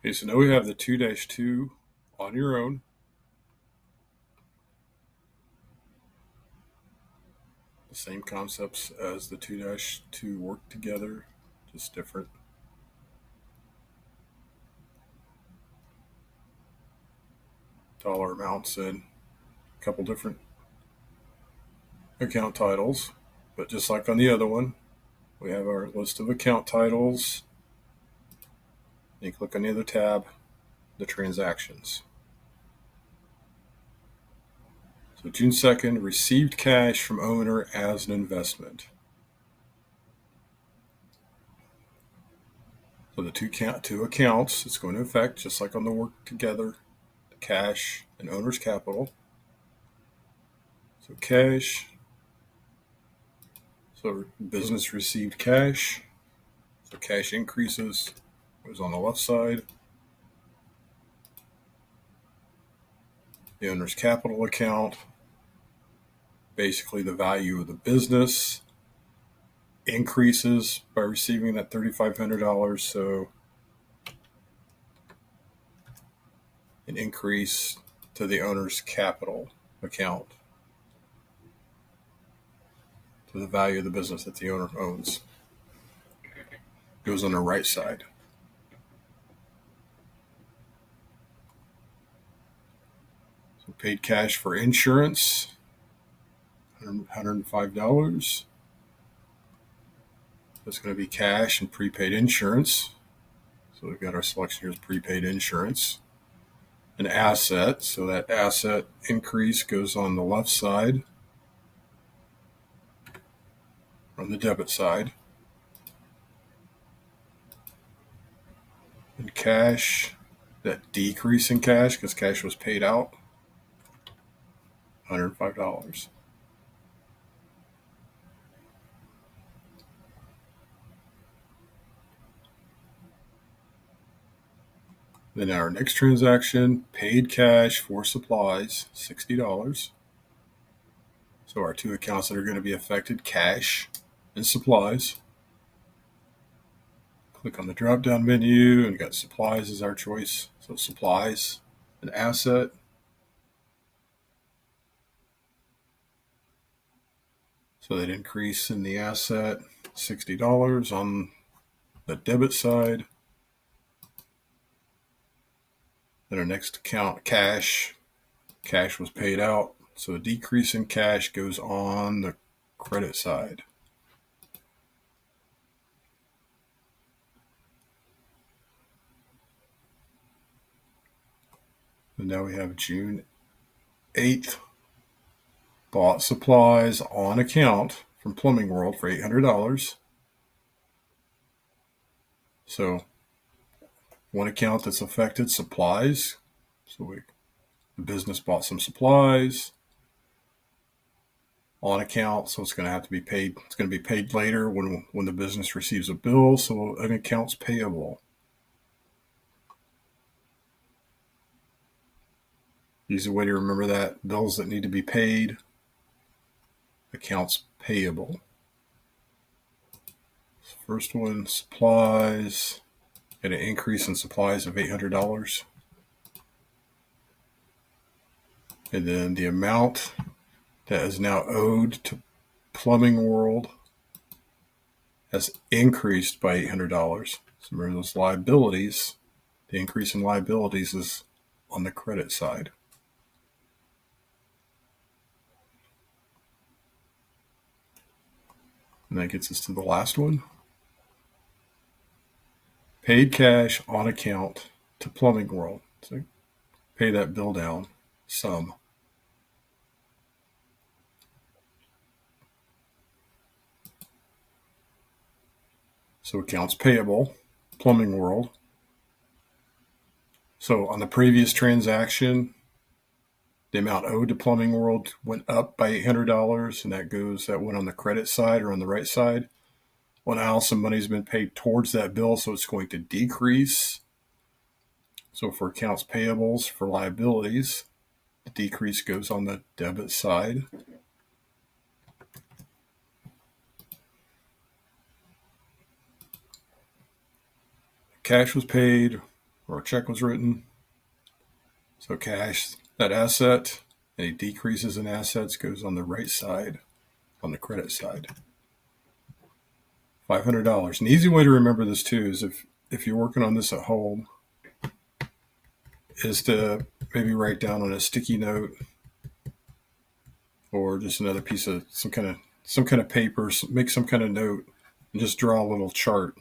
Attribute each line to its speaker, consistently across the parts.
Speaker 1: Okay, so now we have the 2-2 on your own. The same concepts as the 2-2 work together, just different. Dollar amounts and a couple different account titles. But just like on the other one, we have our list of account titles. You click on the other tab, the transactions. So June 2nd, received cash from owner as an investment. So the two accounts, it's going to affect, just like on the work together, the cash and owner's capital. So cash, so business received cash, so cash increases, goes on the left side. The owner's capital account, basically the value of the business, increases by receiving that $3,500. So an increase to the owner's capital account, to the value of the business that the owner owns, goes on the right side. So paid cash for insurance, $105. That's going to be cash and prepaid insurance. So we've got our selection here is prepaid insurance. An asset, so that asset increase goes on the left side, on the debit side. And cash, that decrease in cash, because cash was paid out, $105. Then our next transaction, paid cash for supplies, $60. So our two accounts that are going to be affected, cash and supplies. Click on the drop-down menu and got supplies as our choice. So supplies, an asset. So that increase in the asset, $60 on the debit side. Then our next account, cash. Cash was paid out. So a decrease in cash goes on the credit side. And now we have June 8th. Bought supplies on account from Plumbing World for $800. So one account that's affected, supplies. So the business bought some supplies on account, so it's going to have to be paid. It's going to be paid later when the business receives a bill. So an account's payable. Easy way to remember that: bills that need to be paid, accounts payable. First one, supplies. Got an increase in supplies of $800. And then the amount that is now owed to Plumbing World has increased by $800. So remember those liabilities, the increase in liabilities is on the credit side. And that gets us to the last one. Paid cash on account to Plumbing World. So pay that bill down, sum. So accounts payable, Plumbing World. So on the previous transaction, the amount owed to Plumbing World went up by $800, and that went on the credit side or on the right side. Well, now some money's been paid towards that bill, so it's going to decrease. So for accounts payables, for liabilities, the decrease goes on the debit side. Cash was paid, or a check was written. So cash, that asset, any decreases in assets goes on the right side, on the credit side. $500. An easy way to remember this too is if you're working on this at home, is to maybe write down on a sticky note or just another piece of some kind of paper, make some kind of note, and just draw a little chart.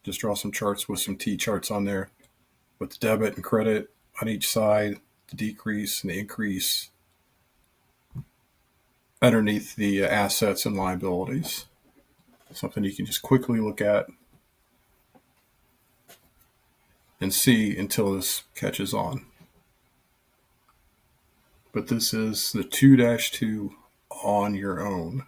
Speaker 1: Just draw some charts with some T charts on there with the debit and credit on each side, the decrease and the increase underneath the assets and liabilities. Something you can just quickly look at and see until this catches on. But this is the 2-2 on your own.